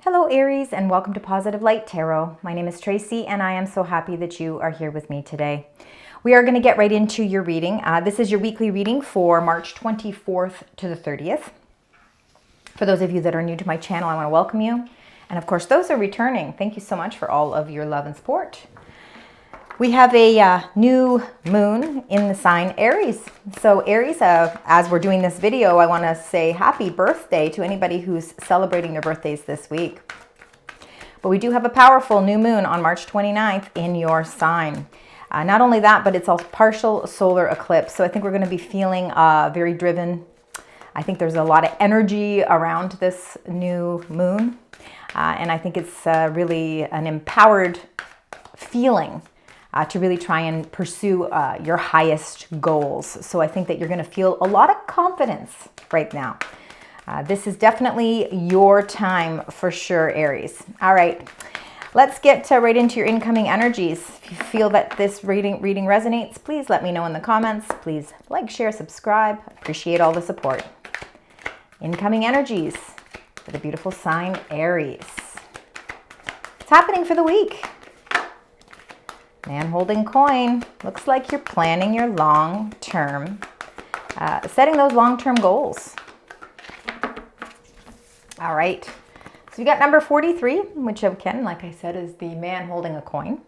Hello Aries, and welcome to Positive Light Tarot. My name is Tracy and I am so happy that you are here with me today. We are going to get right into your reading. This is your weekly reading for March 24th to the 30th. For those of you that are new to my channel, I want to welcome you. And of course, those are returning. Thank you so much for all of your love and support. We have a new moon in the sign Aries. So Aries, as we're doing this video, I want to say happy birthday to anybody who's celebrating their birthdays this week. But we do have a powerful new moon on March 29th in your sign. Not only that, but it's a partial solar eclipse. So I think we're going to be feeling very driven. I think there's a lot of energy around this new moon. And I think it's really an empowered feeling to really try and pursue your highest goals. So I think that you're going to feel a lot of confidence right now. This is definitely your time for sure, Aries. All right, let's get right into your incoming energies. If you feel that this reading resonates, please let me know in the comments. Please like, share, subscribe. Appreciate all the support. Incoming energies for the beautiful sign Aries. What's happening for the week? Man holding coin. Looks like you're planning your long-term, setting those long-term goals. All right. So you got number 43, which again, like I said, is the man holding a coin.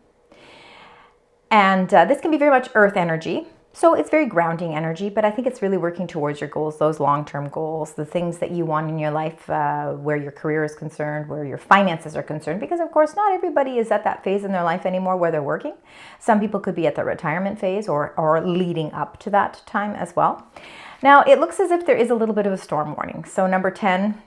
And this can be very much earth energy. So it's very grounding energy, but I think it's really working towards your goals, those long-term goals, the things that you want in your life, where your career is concerned, where your finances are concerned, because of course not everybody is at that phase in their life anymore where they're working. Some people could be at the retirement phase or leading up to that time as well. Now, it looks as if there is a little bit of a storm warning. So number 10,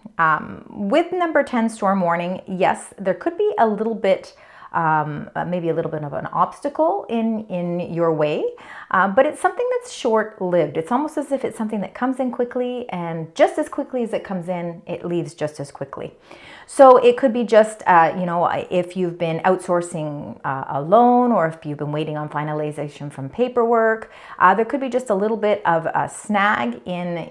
with number 10 storm warning, yes, there could be a little bit maybe a little bit of an obstacle in your way, but it's something that's short-lived. It's almost as if it's something that comes in quickly, and just as quickly as it comes in, it leaves just as quickly. So it could be just, if you've been outsourcing a loan, or if you've been waiting on finalization from paperwork, there could be just a little bit of a snag in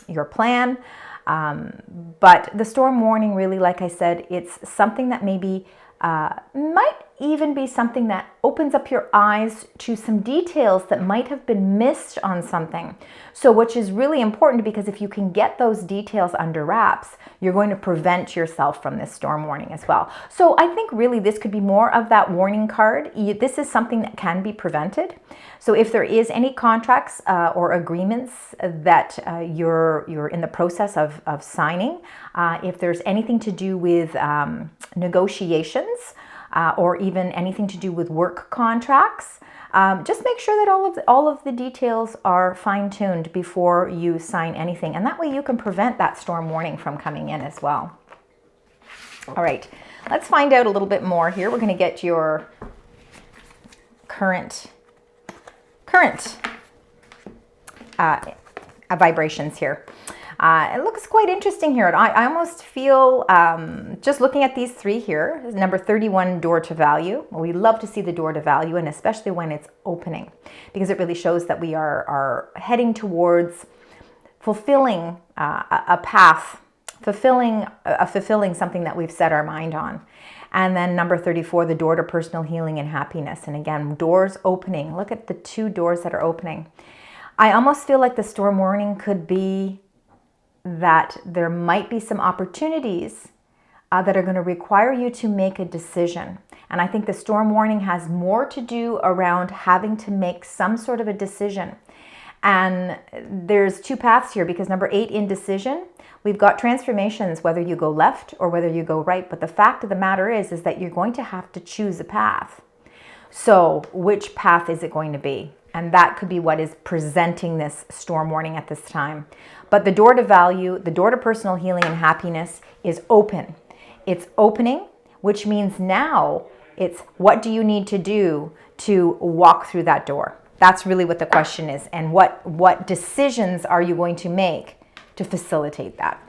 your plan. But the storm warning, really, like I said, it's something that maybe might even be something that opens up your eyes to some details that might have been missed on something. So which is really important, because if you can get those details under wraps, you're going to prevent yourself from this storm warning as well. So I think really this could be more of that warning card. This is something that can be prevented. So if there is any contracts or agreements that you're in the process of signing, if there's anything to do with negotiations, or even anything to do with work contracts, just make sure that all of the details are fine-tuned before you sign anything. And that way you can prevent that storm warning from coming in as well. All right, let's find out a little bit more here. We're going to get your current vibrations here. It looks quite interesting here. I almost feel, just looking at these three here, number 31, door to value. Well, we love to see the door to value, and especially when it's opening, because it really shows that we are heading towards fulfilling a path, fulfilling something that we've set our mind on. And then number 34, the door to personal healing and happiness. And again, doors opening. Look at the two doors that are opening. I almost feel like the storm warning could be that there might be some opportunities that are going to require you to make a decision. And I think the storm warning has more to do around having to make some sort of a decision. And there's two paths here, because number 8, indecision. We've got transformations, whether you go left or whether you go right. But the fact of the matter is that you're going to have to choose a path. So which path is it going to be? And that could be what is presenting this storm warning at this time. But the door to value, the door to personal healing and happiness is open. It's opening, which means now it's what do you need to do to walk through that door? That's really what the question is. And what decisions are you going to make to facilitate that?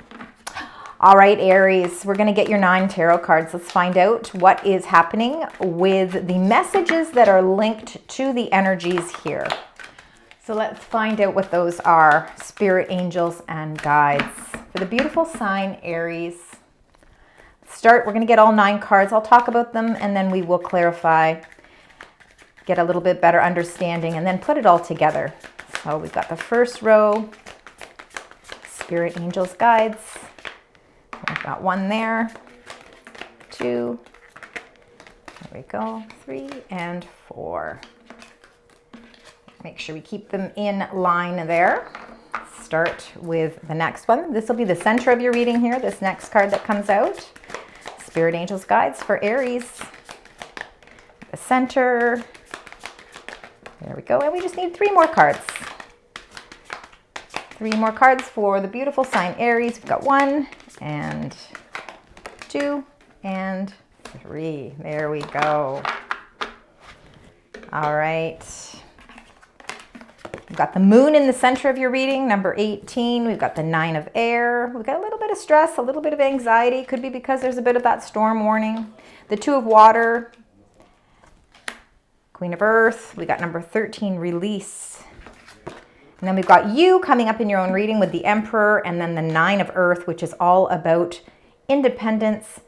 All right, Aries, we're going to get your 9 tarot cards. Let's find out what is happening with the messages that are linked to the energies here. So let's find out what those are, spirit, angels, and guides. For the beautiful sign, Aries, start. We're going to get all 9 cards. I'll talk about them and then we will clarify, get a little bit better understanding, and then put it all together. So we've got the first row, spirit, angels, guides. We've got 1 there, 2, there we go, 3 and 4. Make sure we keep them in line there. Start with the next one. This will be the center of your reading here, this next card that comes out. Spirit, angels, guides for Aries. The center. There we go. And we just need 3 more cards. 3 more cards for the beautiful sign Aries. We've got 1 and 2 and 3. There we go. All right. We've got the moon in the center of your reading, number 18. We've got the 9 of air. We've got a little bit of stress, a little bit of anxiety. Could be because there's a bit of that storm warning. The 2 of water, Queen of earth. We got number 13, release. And then we've got you coming up in your own reading with the emperor, and then the 9 of earth, which is all about independence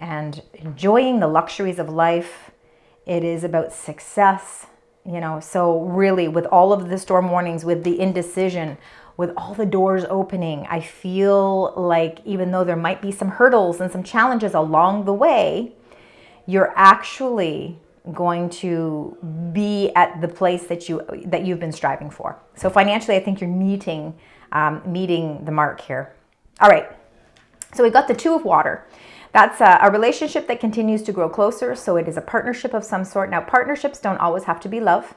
and enjoying the luxuries of life. It is about success. You know, so really with all of the storm warnings, with the indecision, with all the doors opening, I feel like even though there might be some hurdles and some challenges along the way, you're actually going to be at the place that you've been striving for. So financially, I think you're meeting the mark here. All right. So we've got the 2 of water. That's a relationship that continues to grow closer. So it is a partnership of some sort. Now, partnerships don't always have to be love.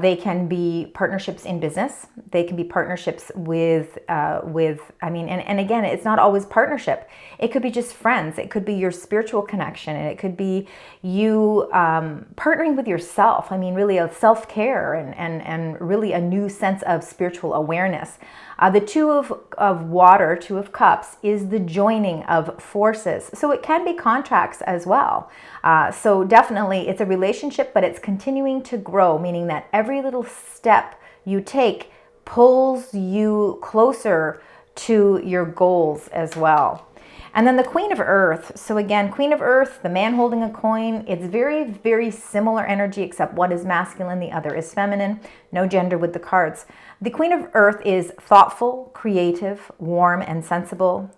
They can be partnerships in business. They can be partnerships with and again, it's not always partnership. It could be just friends. It could be your spiritual connection. And it could be you partnering with yourself. I mean, really a self-care and really a new sense of spiritual awareness. The 2 of water, 2 of cups, is the joining of forces. So it can be contracts as well. So definitely it's a relationship, but it's continuing to grow, meaning that every little step you take pulls you closer to your goals as well. And then the Queen of Earth. So again, Queen of Earth, the man holding a coin. It's very, very similar energy, except one is masculine, the other is feminine. No gender with the cards. The Queen of Earth is thoughtful, creative, warm, and sensible.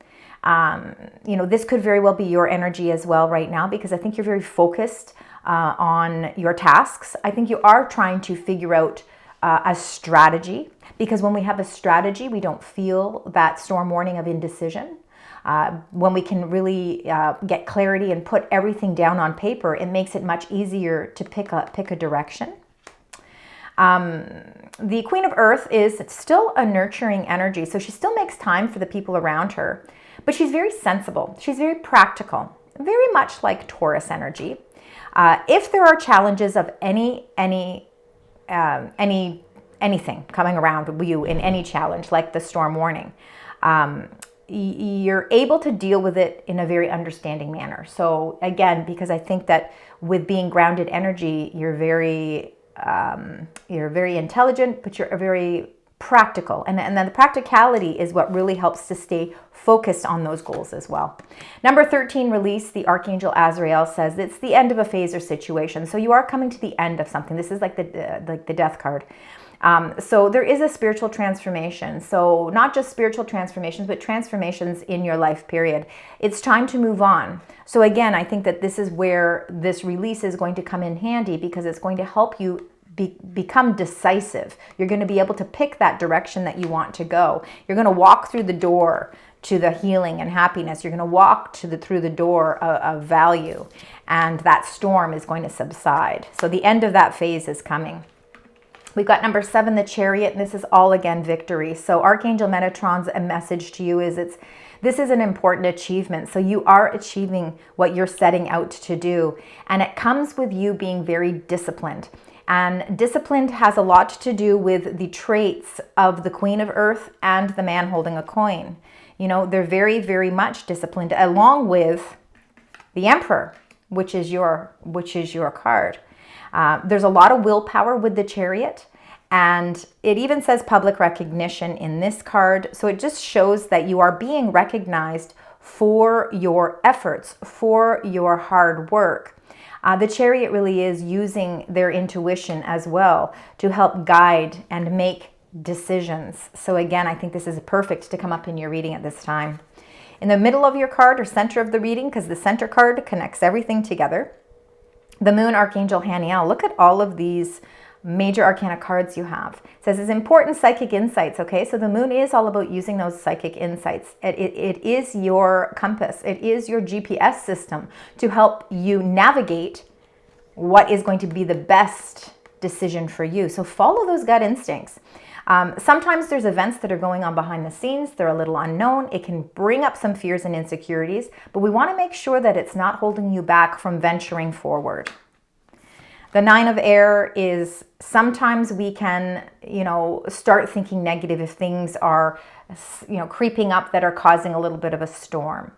This could very well be your energy as well right now, because I think you're very focused on your tasks. I think you are trying to figure out a strategy, because when we have a strategy, we don't feel that storm warning of indecision. When we can really get clarity and put everything down on paper, it makes it much easier to pick a direction. The Queen of Earth is still a nurturing energy, so she still makes time for the people around her, but she's very sensible. She's very practical, very much like Taurus energy. If there are challenges of anything coming around you in any challenge, like the storm warning, you're able to deal with it in a very understanding manner. So again, because I think that with being grounded energy, you're very intelligent, but you're very practical. And then the practicality is what really helps to stay focused on those goals as well. Number 13, release. The Archangel Azrael says it's the end of a phase or situation. So you are coming to the end of something. This is like the death card. So there is a spiritual transformation. So not just spiritual transformations, but transformations in your life period. It's time to move on. So again, I think that this is where this release is going to come in handy, because it's going to help you become decisive. You're going to be able to pick that direction that you want to go. You're going to walk through the door to the healing and happiness. You're going to walk through the door of value, and that storm is going to subside. So the end of that phase is coming. We've got number 7, the Chariot, and this is all again victory. So Archangel Metatron's a message to you is this is an important achievement. So you are achieving what you're setting out to do, and it comes with you being very disciplined. And disciplined has a lot to do with the traits of the Queen of Earth and the man holding a coin. You know, they're very, very much disciplined, along with the Emperor, which is your card. There's a lot of willpower with the Chariot, and it even says public recognition in this card. So it just shows that you are being recognized for your efforts, for your hard work. The Chariot really is using their intuition as well to help guide and make decisions. So again, I think this is perfect to come up in your reading at this time. In the middle of your card or center of the reading, because the center card connects everything together, the Moon Archangel Haniel. Look at all of these major arcana cards you have. It says it's important psychic insights, okay? So the moon is all about using those psychic insights. It is your compass. It is your GPS system to help you navigate what is going to be the best decision for you. So follow those gut instincts. Sometimes there's events that are going on behind the scenes. They're a little unknown. It can bring up some fears and insecurities, but we want to make sure that it's not holding you back from venturing forward. The Nine of Air is sometimes we can, start thinking negative if things are, creeping up that are causing a little bit of a storm.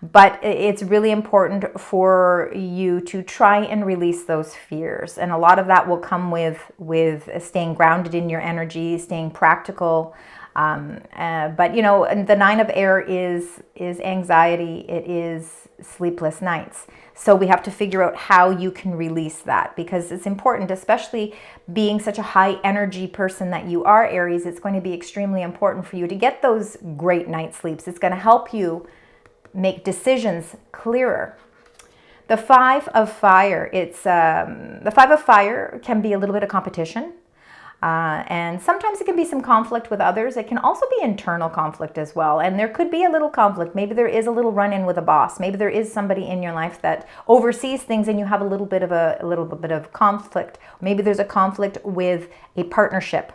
But it's really important for you to try and release those fears. And a lot of that will come with staying grounded in your energy, staying practical. But, the Nine of Air is anxiety. It is sleepless nights. So we have to figure out how you can release that, because it's important, especially being such a high energy person that you are, Aries. It's going to be extremely important for you to get those great night sleeps. It's going to help you make decisions clearer. The Five of Fire. The Five of Fire can be a little bit of competition. And sometimes it can be some conflict with others. It can also be internal conflict as well. And there could be a little conflict. Maybe there is a little run-in with a boss. Maybe there is somebody in your life that oversees things and you have a little bit of conflict. Maybe there's a conflict with a partnership.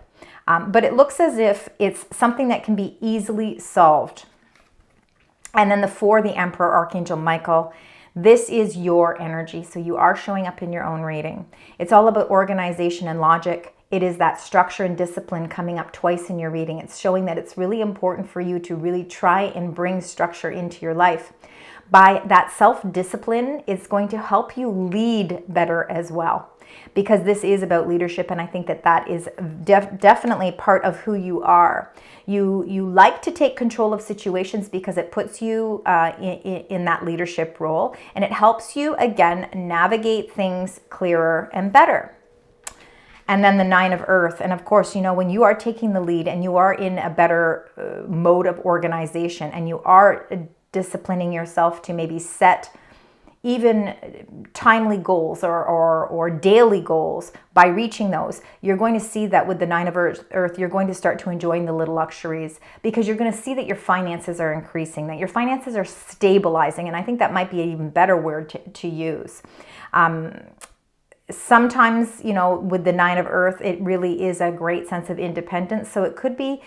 But it looks as if it's something that can be easily solved. And then the Four, the Emperor, Archangel Michael. This is your energy. So you are showing up in your own reading. It's all about organization and logic. It is that structure and discipline coming up twice in your reading. It's showing that it's really important for you to really try and bring structure into your life. By that self-discipline, it's going to help you lead better as well, because this is about leadership, and I think that is definitely part of who you are. You like to take control of situations because it puts you in that leadership role, and it helps you, again, navigate things clearer and better. And then the Nine of Earth. And of course, when you are taking the lead and you are in a better mode of organization and you are disciplining yourself to maybe set even timely goals or daily goals, by reaching those, you're going to see that with the Nine of Earth, you're going to start to enjoy the little luxuries, because you're going to see that your finances are increasing, that your finances are stabilizing. And I think that might be an even better word to use. Sometimes, with the Nine of Earth, it really is a great sense of independence. So it could be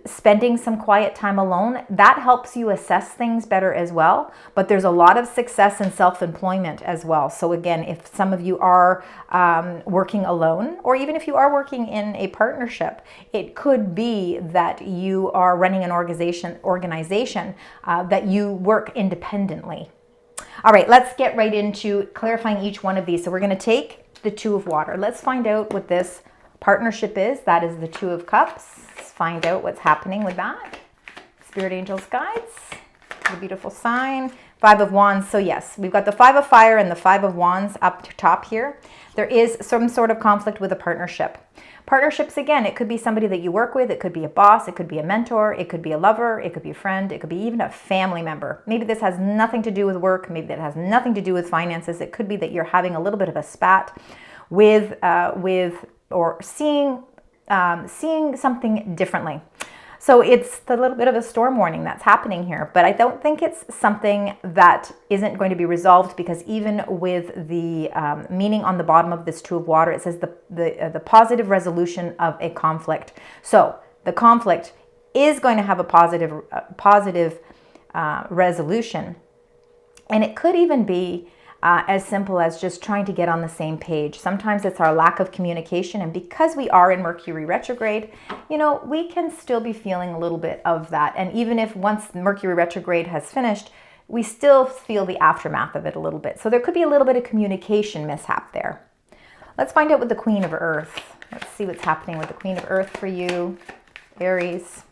spending some quiet time alone. That helps you assess things better as well. But there's a lot of success in self-employment as well. So again, if some of you are working alone, or even if you are working in a partnership, it could be that you are running an organization that you work independently. All right, let's get right into clarifying each one of these. So we're going to take the Two of Water. Let's find out what this partnership is. That is the Two of Cups. Let's find out what's happening with that. Spirit angels, guides, the beautiful sign. Five of Wands. So yes, we've got the Five of Fire and the Five of Wands up top here. There is some sort of conflict with a partnership. Partnerships, again, it could be somebody that you work with. It could be a boss. It could be a mentor. It could be a lover. It could be a friend. It could be even a family member. Maybe this has nothing to do with work. Maybe that has nothing to do with finances. It could be that you're having a little bit of a spat with or seeing something differently. So it's a little bit of a storm warning that's happening here, but I don't think it's something that isn't going to be resolved, because even with the meaning on the bottom of this Two of Water, it says the positive resolution of a conflict. So the conflict is going to have a positive resolution, and it could even be as simple as just trying to get on the same page. Sometimes it's our lack of communication, and because we are in Mercury retrograde, we can still be feeling a little bit of that. And even if once Mercury retrograde has finished, we still feel the aftermath of it a little bit. So there could be a little bit of communication mishap there. Let's find out with the Queen of Earth. Let's see what's happening with the Queen of Earth for you, Aries.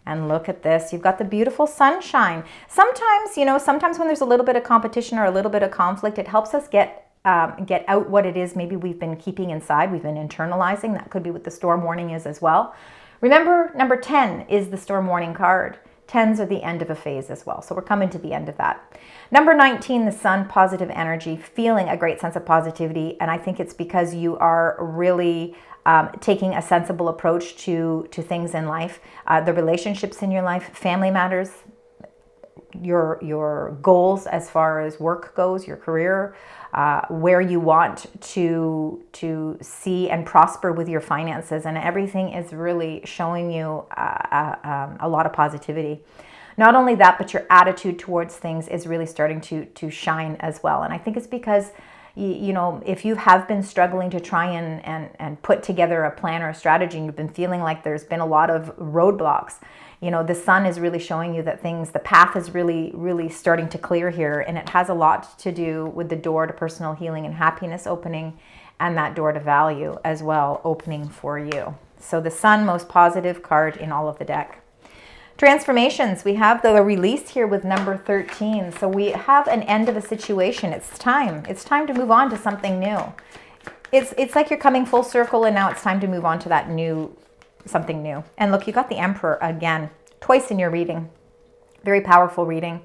And look at this. You've got the beautiful sunshine. Sometimes, sometimes when there's a little bit of competition or a little bit of conflict, it helps us get out what it is maybe we've been keeping inside, we've been internalizing. That could be what the storm warning is as well. Remember, number 10 is the storm warning card. 10s are the end of a phase as well. So we're coming to the end of that. Number 19, the sun, positive energy, feeling a great sense of positivity. And I think it's because you are really taking a sensible approach to things in life, the relationships in your life, family matters, your goals as far as work goes, your career, where you want to see and prosper with your finances, and everything is really showing you a lot of positivity. Not only that, but your attitude towards things is really starting to shine as well. And I think it's because if you have been struggling to try and put together a plan or a strategy, and you've been feeling like there's been a lot of roadblocks, the sun is really showing you that the path is really, really starting to clear here. And it has a lot to do with the door to personal healing and happiness opening, and that door to value as well opening for you. So the sun, most positive card in all of the deck. Transformations, we have the release here with number 13. So we have an end of a situation. It's time to move on to something new. It's like you're coming full circle, and now it's time to move on to that something new. And look, you got the Emperor again, twice in your reading. Very powerful reading.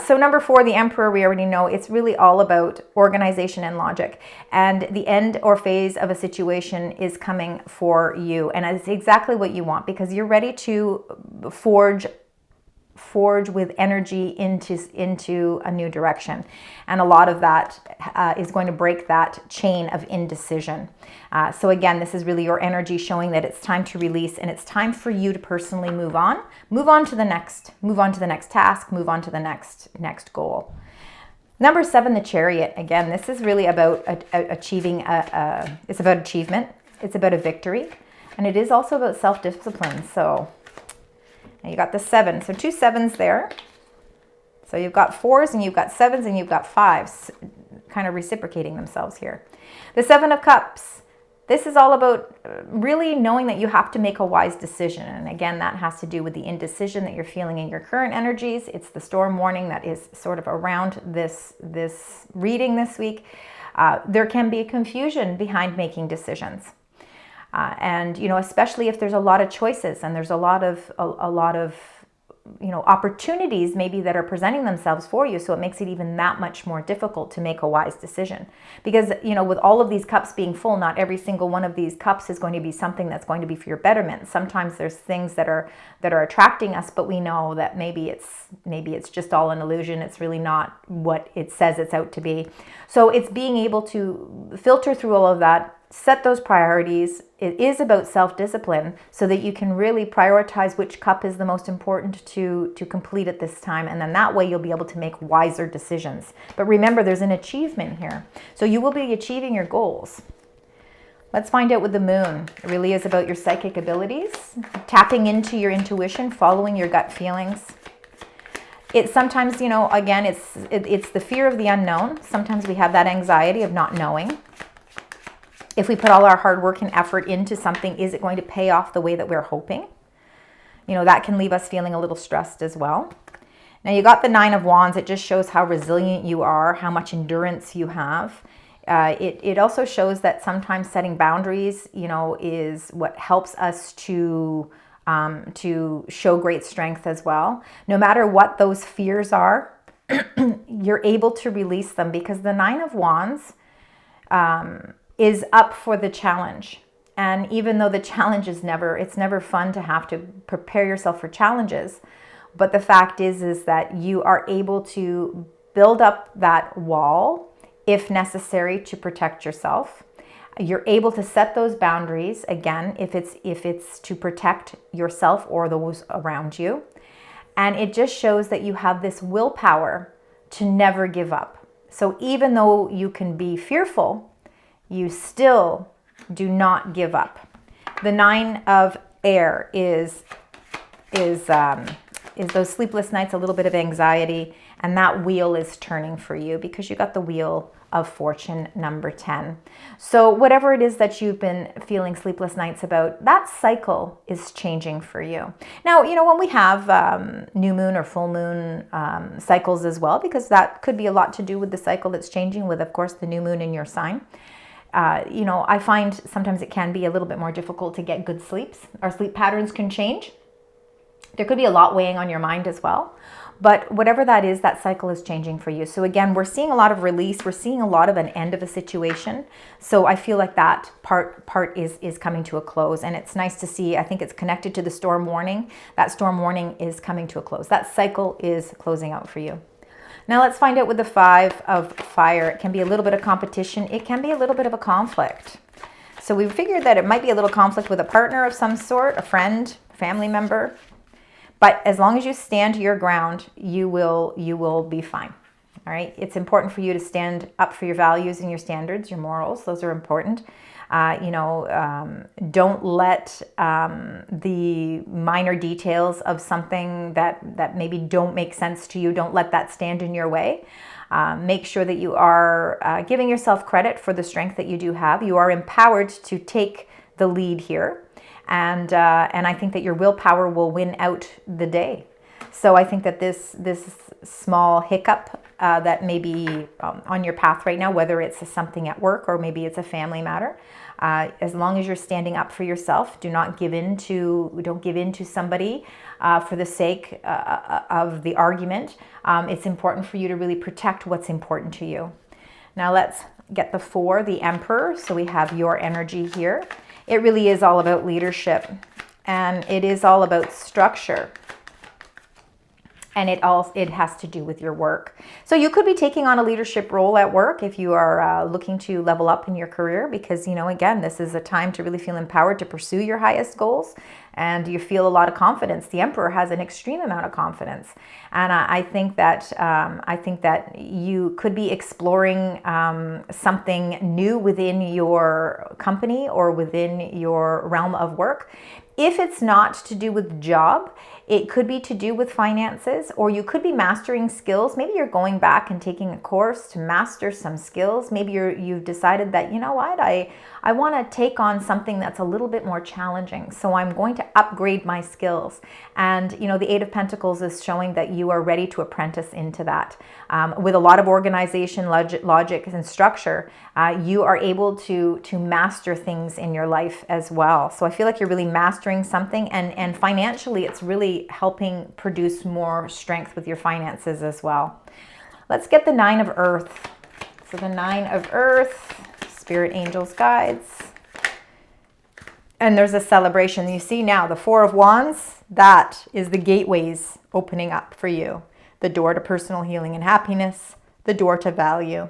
So number 4, the Emperor, we already know it's really all about organization and logic. And the end or phase of a situation is coming for you. And it's exactly what you want, because you're ready to forge with energy into a new direction. And a lot of that is going to break that chain of indecision. So again, this is really your energy showing that it's time to release, and it's time for you to personally move on to the next task, move on to the next goal. Number 7, the Chariot. Again, this is really about achieving it's about achievement. It's about a victory, and it is also about self-discipline. So now you got the 7. So 2 7s there. So you've got 4s and you've got 7s and you've got 5s, kind of reciprocating themselves here. The 7 of Cups. This is all about really knowing that you have to make a wise decision. And again, that has to do with the indecision that you're feeling in your current energies. It's the storm warning that is sort of around this reading this week. There can be confusion behind making decisions. And especially if there's a lot of choices and there's a lot of opportunities maybe that are presenting themselves for you, so it makes it even that much more difficult to make a wise decision. Because with all of these cups being full, not every single one of these cups is going to be something that's going to be for your betterment. Sometimes there's things that are attracting us, but we know that maybe it's just all an illusion. It's really not what it says it's out to be. So it's being able to filter through all of that, set those priorities. It is about self-discipline, so that you can really prioritize which cup is the most important to complete at this time. And then that way you'll be able to make wiser decisions. But remember, there's an achievement here. So you will be achieving your goals. Let's find out with the Moon. It really is about your psychic abilities, tapping into your intuition, following your gut feelings. It's sometimes, again, it's the fear of the unknown. Sometimes we have that anxiety of not knowing. If we put all our hard work and effort into something, is it going to pay off the way that we're hoping? That can leave us feeling a little stressed as well. Now you got the 9 of Wands. It just shows how resilient you are, how much endurance you have. It also shows that sometimes setting boundaries, is what helps us to show great strength as well. No matter what those fears are, you're able to release them, because the 9 of Wands is up for the challenge. And even though the challenge is it's never fun to have to prepare yourself for challenges, but the fact is that you are able to build up that wall if necessary to protect yourself. You're able to set those boundaries, again, if it's to protect yourself or those around you. And it just shows that you have this willpower to never give up. So even though you can be fearful, you still do not give up. The 9 of Air is those sleepless nights, a little bit of anxiety, And that wheel is turning for you because you got the Wheel of Fortune number 10. So whatever it is that you've been feeling sleepless nights about, that cycle is changing for you. Now, you know, when we have new moon or full moon cycles as well, because that could be a lot to do with the cycle that's changing with, of course, the new moon in your sign. You know, I find sometimes it can be a little bit more difficult to get good sleeps. Our sleep patterns can change. There could be a lot weighing on your mind as well. But whatever that is, that cycle is changing for you. So again, we're seeing a lot of release. We're seeing a lot of an end of a situation. So I feel like that part is coming to a close. And it's nice to see, I think it's connected to the storm warning. That storm warning is coming to a close. That cycle is closing out for you. Now let's find out with the 5 of Fire. It can be a little bit of competition. It can be a little bit of a conflict. So we figured that it might be a little conflict with a partner of some sort, a friend, family member. But as long as you stand your ground, you will be fine. All right. It's important for you to stand up for your values and your standards, your morals. Those are important. Don't let the minor details of something that maybe don't make sense to you, don't let that stand in your way. Make sure that you are giving yourself credit for the strength that you do have. You are empowered to take the lead here. And I think that your willpower will win out the day. So I think that this small hiccup that may be on your path right now, whether it's something at work or maybe it's a family matter, as long as you're standing up for yourself, don't give in to somebody for the sake of the argument. It's important for you to really protect what's important to you. Now let's get the 4, the Emperor. So we have your energy here. It really is all about leadership, and it is all about structure. And it has to do with your work. So you could be taking on a leadership role at work if you are looking to level up in your career, because, you know, again, this is a time to really feel empowered to pursue your highest goals, and you feel a lot of confidence. The Emperor has an extreme amount of confidence, and I think that you could be exploring something new within your company or within your realm of work. If it's not to do with job, it could be to do with finances, or you could be mastering skills. Maybe you're going back and taking a course to master some skills. Maybe you've decided that, you know what, I want to take on something that's a little bit more challenging. So I'm going to upgrade my skills. And, you know, the 8 of Pentacles is showing that you are ready to apprentice into that. With a lot of organization, logic, and structure, you are able to master things in your life as well. So I feel like you're really mastering something, and financially, it's really helping produce more strength with your finances as well. Let's get the 9 of Earth. So the 9 of Earth, Spirit, Angels, Guides. And there's a celebration. You see now the 4 of Wands, that is the gateways opening up for you. The door to personal healing and happiness, the door to value.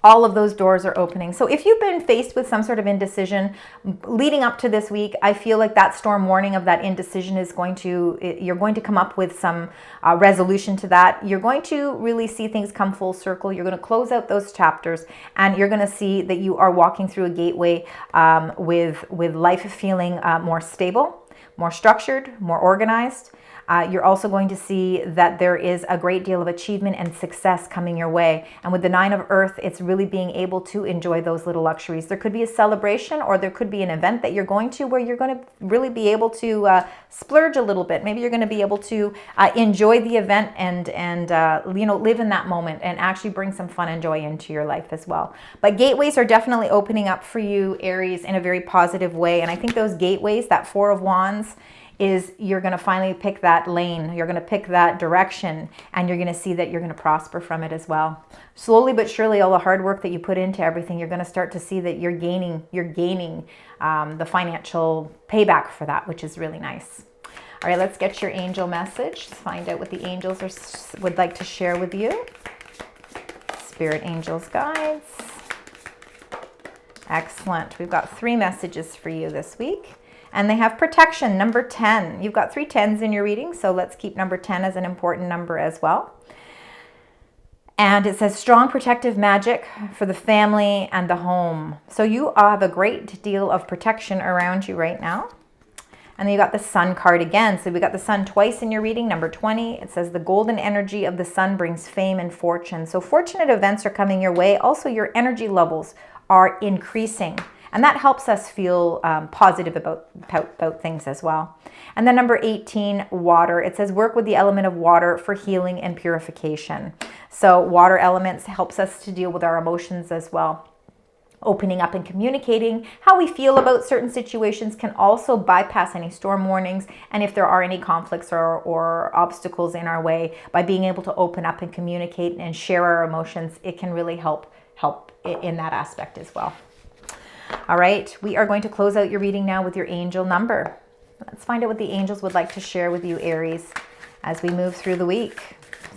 All of those doors are opening. So if you've been faced with some sort of indecision leading up to this week, I feel like that storm warning of that indecision is you're going to come up with some resolution to that. You're going to really see things come full circle. You're going to close out those chapters, and you're going to see that you are walking through a gateway with life feeling more stable, more structured, more organized. You're also going to see that there is a great deal of achievement and success coming your way. And with the 9 of Earth, it's really being able to enjoy those little luxuries. There could be a celebration, or there could be an event that you're going to where you're going to really be able to splurge a little bit. Maybe you're going to be able to enjoy the event and live in that moment and actually bring some fun and joy into your life as well. But gateways are definitely opening up for you, Aries, in a very positive way. And I think those gateways, that 4 of Wands, is you're going to finally pick that lane, you're going to pick that direction, and you're going to see that you're going to prosper from it as well. Slowly but surely, all the hard work that you put into everything, you're going to start to see that you're gaining the financial payback for that, which is really nice. All right, let's get your angel message. Find out what the angels would like to share with you. Spirit, Angels, Guides. Excellent. We've got 3 messages for you this week. And they have protection, number 10. You've got 3 10s in your reading, so let's keep number 10 as an important number as well. And it says strong protective magic for the family and the home. So you have a great deal of protection around you right now. And then you got the Sun card again. So we got the Sun twice in your reading, number 20. It says the golden energy of the Sun brings fame and fortune. So fortunate events are coming your way. Also, your energy levels are increasing. And that helps us feel positive about things as well. And then number 18, water. It says work with the element of water for healing and purification. So water elements helps us to deal with our emotions as well. Opening up and communicating how we feel about certain situations can also bypass any storm warnings. And if there are any conflicts or obstacles in our way, by being able to open up and communicate and share our emotions, it can really help in that aspect as well. All right, we are going to close out your reading now with your angel number. Let's find out what the angels would like to share with you, Aries, as we move through the week.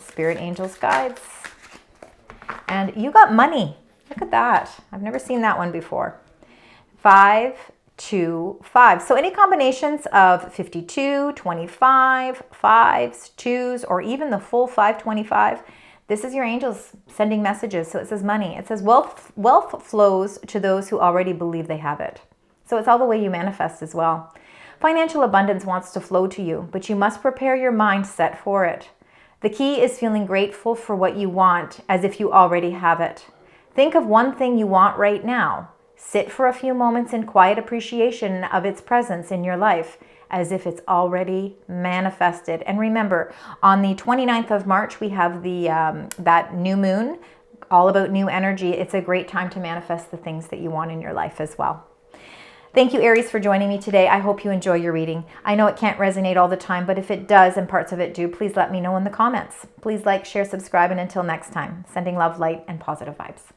Spirit, angels, guides. And you got money. Look at that. I've never seen that one before. 5, 2, 5. So any combinations of 52, 25, 5s, 2s, or even the full 525, this is your angels sending messages. So it says money. It says wealth flows to those who already believe they have it. So it's all the way you manifest as well. Financial abundance wants to flow to you, but you must prepare your mindset for it. The key is feeling grateful for what you want as if you already have it. Think of one thing you want right now. Sit for a few moments in quiet appreciation of its presence in your life as if it's already manifested. And remember, on the 29th of March, we have that new moon, all about new energy. It's a great time to manifest the things that you want in your life as well. Thank you, Aries, for joining me today. I hope you enjoy your reading. I know it can't resonate all the time, but if it does and parts of it do, please let me know in the comments. Please like, share, subscribe, and until next time, sending love, light, and positive vibes.